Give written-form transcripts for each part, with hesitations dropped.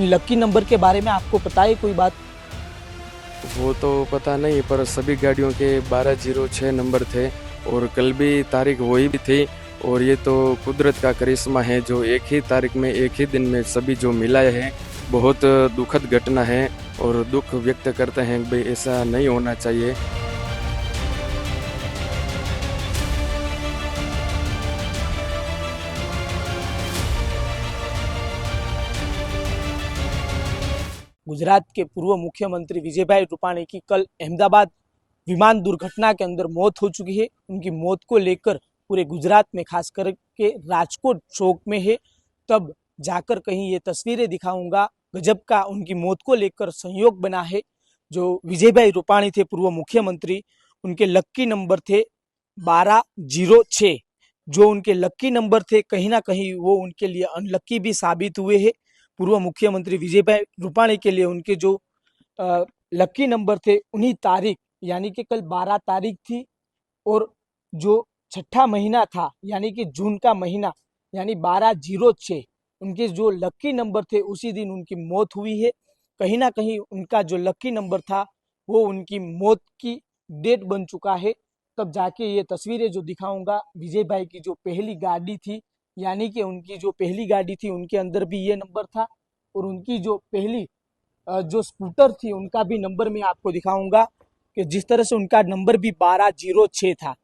इन lucky number के बारे में आपको पता है कोई बात? वो तो पता नहीं, पर सभी गाड़ियों के 1206 नंबर थे और कल भी तारीख वही भी थी। और ये तो कुदरत का करिश्मा है जो एक ही तारीख में एक ही दिन में सभी जो मिला है। बहुत दुखद घटना है और दुख व्यक्त करते हैं भाई ऐसा नहीं होना चाहिए। गुजरात के पूर्व मुख्यमंत्री विजयभाई रूपाणी की कल अहमदाबाद विमान दुर्घटना के अंदर मौत हो चुकी है। उनकी मौत को लेकर पूरे गुजरात में खास करके राजकोट शोक में है। तब जाकर कहीं ये तस्वीरें दिखाऊंगा। गजब का उनकी मौत को लेकर संयोग बना है। जो विजयभाई रूपाणी थे पूर्व मुख्यमंत्री, उनके लक्की नंबर थे 1206। जो उनके लक्की नंबर थे कहीं ना कहीं वो उनके लिए अनलक्की भी साबित हुए हैं। पूर्व मुख्यमंत्री विजयभाई रूपाणी के लिए उनके जो लक्की नंबर थे उन्हीं तारीख यानी कि कल 12 तारीख थी और जो छठा महीना था यानी कि जून का महीना यानी 1206 उनके जो लक्की नंबर थे उसी दिन उनकी मौत हुई है। कहीं ना कहीं उनका जो लक्की नंबर था वो उनकी मौत की डेट बन चुका है। तब जाके ये तस्वीरें जो दिखाऊंगा विजय भाई की जो पहली गाड़ी थी यानी कि उनकी जो पहली गाड़ी थी उनके अंदर भी ये नंबर था और उनकी जो पहली जो स्कूटर थी उनका भी नंबर मैं आपको दिखाऊंगा कि जिस तरह से उनका नंबर भी 1206 था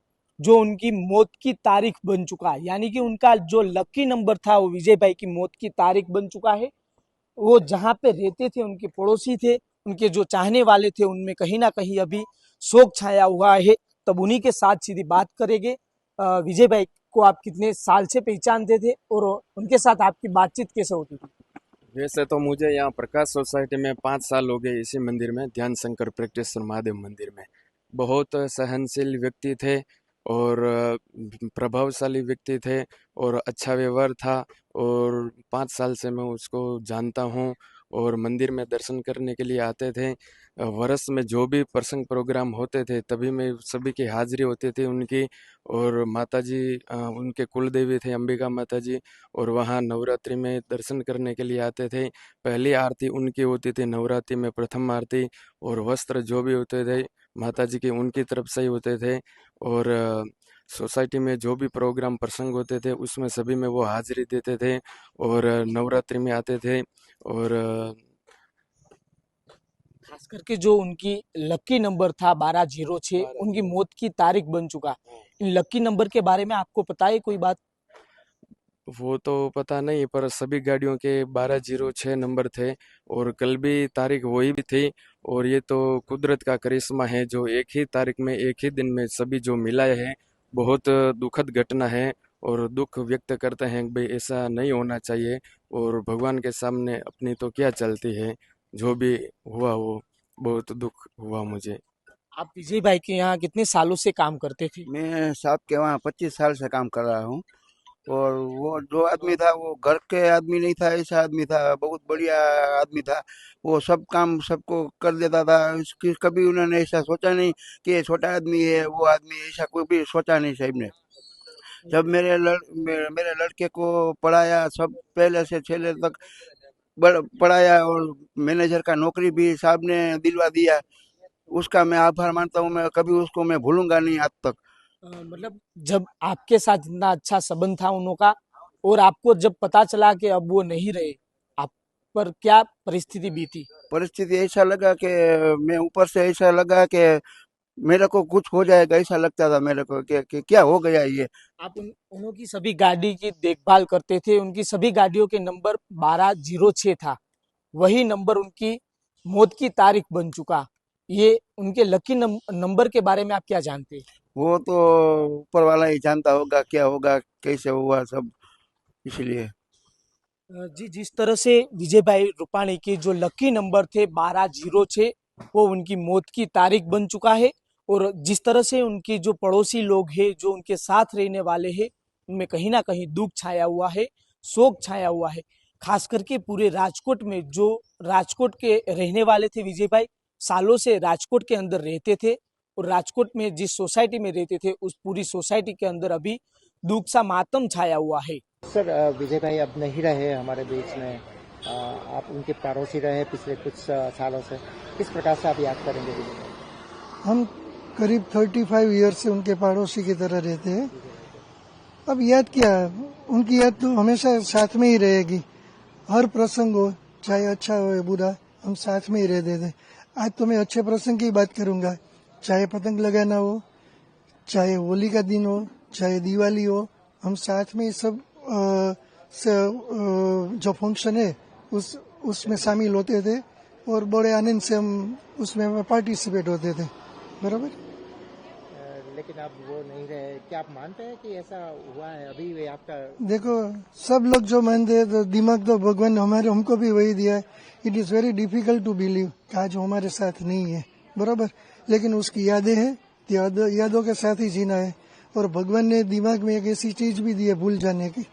जो उनकी मौत की तारीख बन चुका है। यानी कि उनका जो लकी नंबर था वो विजय भाई की मौत की तारीख बन चुका है। वो जहाँ पे रहते थे उनके पड़ोसी थे, उनके जो चाहने वाले थे उनमें कहीं ना कहीं अभी शोक छाया हुआ है। तब उन्हीं के साथ सीधी बात करेंगे। विजय भाई को आप कितने साल से पहचानते थे और उनके साथ आपकी बातचीत कैसे होती थी? वैसे तो मुझे यहाँ प्रकाश सोसाइटी में 5 साल हो गए, इसी मंदिर में ध्यान शंकर प्रैक्टिसर महादेव मंदिर में। बहुत सहनशील व्यक्ति थे और प्रभावशाली व्यक्ति थे और अच्छा व्यवहार था। और 5 साल से मैं उसको जानता हूँ और मंदिर में दर्शन करने के लिए आते थे। वर्ष में जो भी प्रसंग प्रोग्राम होते थे तभी में सभी की हाजिरी होती थी उनकी। और माता जी उनके कुल देवी थे अंबिका माता जी, और वहाँ नवरात्रि में दर्शन करने के लिए आते थे। पहली आरती उनकी होती थी नवरात्रि में, प्रथम आरती। और वस्त्र जो भी होते थे माता जी के उनकी तरफ से ही होते थे। और सोसाइटी में जो भी प्रोग्राम प्रसंग होते थे उसमें सभी में वो हाजिरी देते थे और नवरात्रि में आते थे। और खास करके जो उनकी लकी नंबर था 1206 उनकी मौत की तारीख बन चुका। इन लकी नंबर के बारे में आपको पता है कोई बात? वो तो पता नहीं, पर सभी गाड़ियों के 1206 नंबर थे और कल भी तारीख वही भी थी। और ये तो कुदरत का करिश्मा है जो एक ही तारीख में एक ही दिन में सभी जो मिला है। बहुत दुखद घटना है और दुख व्यक्त करते हैं भाई ऐसा नहीं होना चाहिए। और भगवान के सामने अपनी तो क्या चलती है, जो भी हुआ वो बहुत दुख हुआ मुझे। आप विजय भाई के यहाँ कितने सालों से काम करते थे? मैं साहब के वहाँ 25 साल से काम कर रहा हूँ। और वो जो आदमी था वो घर के आदमी नहीं था, ऐसा आदमी था, बहुत बढ़िया आदमी था। वो सब काम सबको कर देता था। इसकी कभी उन्होंने ऐसा सोचा नहीं कि ये छोटा आदमी है, वो आदमी, ऐसा कोई भी सोचा नहीं साहब ने। जब मेरे लड़के को पढ़ाया, सब पहले से छेले तक पढ़ाया और मैनेजर का नौकरी भी साहब ने दिलवा दिया। उसका मैं आभार मानता हूँ, मैं कभी उसको मैं भूलूंगा नहीं आज तक। मतलब जब आपके साथ इतना अच्छा संबंध था उन का और आपको जब पता चला कि अब वो नहीं रहे, आप पर क्या परिस्थिति बीती? परिस्थिति ऐसा लगा कि मैं ऊपर से ऐसा लगा कि मेरे को कुछ हो जाएगा, ऐसा लगता था मेरे को कि क्या हो गया ये। आप उन्हों की सभी गाड़ी की देखभाल करते थे, उनकी सभी गाड़ियों के नंबर 1206 था, वही नंबर उनकी मौत की तारीख बन चुका। ये उनके लकी नंबर के बारे में आप क्या जानते हैं? वो तो ऊपर वाला ही जानता होगा क्या होगा, कैसे हुआ सब, इसलिए। जी, जिस तरह से विजय भाई रूपाणी के जो लकी नंबर थे 1206 वो उनकी मौत की तारीख बन चुका है। और जिस तरह से उनके जो पड़ोसी लोग हैं जो उनके साथ रहने वाले हैं उनमें कहीं ना कहीं दुख छाया हुआ है, शोक छाया हुआ है। खास करके पूरे राजकोट में जो राजकोट के रहने वाले थे विजय भाई, सालों से राजकोट के अंदर रहते थे और राजकोट में जिस सोसाइटी में रहते थे उस पूरी सोसाइटी के अंदर अभी दुख सा मातम छाया हुआ है। सर, विजय भाई अब नहीं रहे हमारे बीच में, आप उनके पड़ोसी रहे पिछले कुछ सालों से, किस प्रकार से आप याद करेंगे विजय भाई? हम करीब 35 ईयर से उनके पड़ोसी की तरह रहते हैं। अब याद क्या, उनकी याद तो हमेशा साथ में ही रहेगी। हर प्रसंग हो, चाहे अच्छा हो या बुरा, हम साथ में ही रहते थे। आज तो मैं अच्छे प्रसंग की बात करूंगा, चाहे पतंग लगाना हो, चाहे होली का दिन हो, चाहे दिवाली हो, हम साथ में सब जो फंक्शन है उसमें शामिल होते थे और बड़े आनंद से हम उसमें पार्टिसिपेट होते थे। बराबर। लेकिन अब वो नहीं रहे, क्या आप मानते हैं कि ऐसा हुआ है? अभी वे आपका देखो, सब लोग जो मानते हैं तो दिमाग तो भगवान ने हमको भी वही दिया है। It is very difficult to believe कि आज वो हमारे साथ नहीं है। बराबर। लेकिन उसकी यादें हैं, यादों के साथ ही जीना है। और भगवान ने दिमाग में एक ऐसी चीज भी दी है भूल जाने की।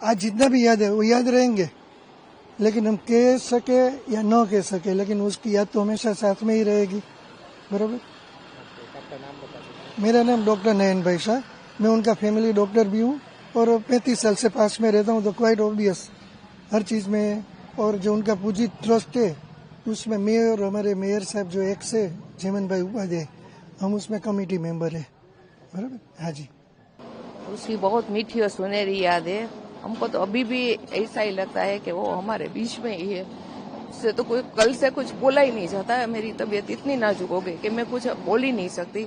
आज जितना भी याद है वो याद रहेंगे, लेकिन हम कह सके या न कह सके, लेकिन उसकी याद तो हमेशा साथ में ही रहेगी। बराबर। आपका नाम बता दीजिए। मेरा नाम डॉक्टर नयन भाई शाह, मैं उनका फैमिली डॉक्टर भी हूँ और 35 साल से पास में रहता हूँ, तो क्वाइट ऑब्वियस हर चीज में। और जो उनका पूजित ट्रस्ट है उसमें मैं और हमारे मेयर साहब जो एक्स है जेमन भाई उपाध्याय, हम उसमें कमेटी मेंबर है। बराबर। हाँ जी। उसकी बहुत मीठी और सुनहरी याद है। हमको तो अभी भी ऐसा ही लगता है कि वो हमारे बीच में ही है। उससे तो कोई कल से कुछ बोला ही नहीं जाता है। मेरी तबीयत इतनी नाजुक हो गई कि मैं कुछ बोल ही नहीं सकती।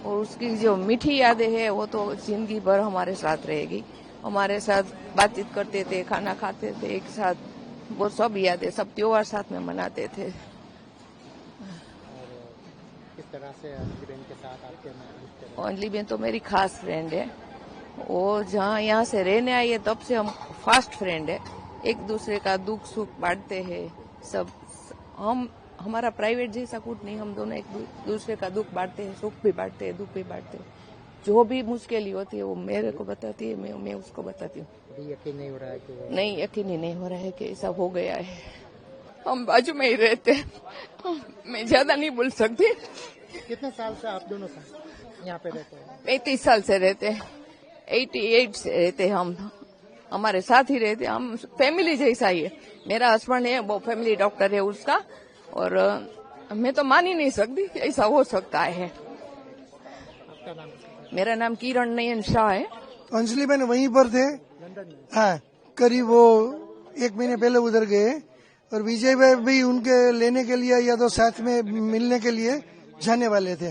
और उसकी जो मीठी यादें हैं वो तो जिंदगी भर हमारे साथ रहेगी। हमारे साथ बातचीत करते थे, खाना खाते थे एक साथ, वो सब यादें, सब त्योहार साथ में मनाते थे। और किस तरह से अंजलि बहन के साथ आपके अंजलि बहन तो मेरी खास फ्रेंड है। वो जहाँ यहाँ से रहने आई है तब से हम फास्ट फ्रेंड है। एक दूसरे का दुख सुख बांटते हैं सब। हम हमारा प्राइवेट जैसा कुछ नहीं, हम दोनों एक दूसरे का दुख बांटते हैं, सुख भी बांटते हैं, दुख भी बांटते हैं। जो भी मुश्किल होती है वो मेरे को बताती है, मैं उसको बताती हूँ। अभी यकीन नहीं हो रहा है कि नहीं, यकीन ही नहीं हो रहा है कि ऐसा हो गया है। हम बाजू में ही रहते हैं, मैं ज्यादा नहीं बोल सकती। कितने साल से आप दोनों यहाँ पे रहते हैं? 35 साल से रहते हैं, 88 से रहते हैं हम। हमारे साथ ही रहते हैं, हम फैमिली जैसा ही है। मेरा हस्बैंड है, वो फैमिली डॉक्टर है उसका। और मैं तो मान ही नहीं सकती कि ऐसा हो सकता है। आपका नाम? मेरा नाम किरण नयन शाह है। अंजलि बहन वहीं पर थे। हाँ, करीब वो 1 महीने पहले उधर गए और विजय भाई भी उनके लेने के लिए या तो साथ में मिलने के लिए जाने वाले थे।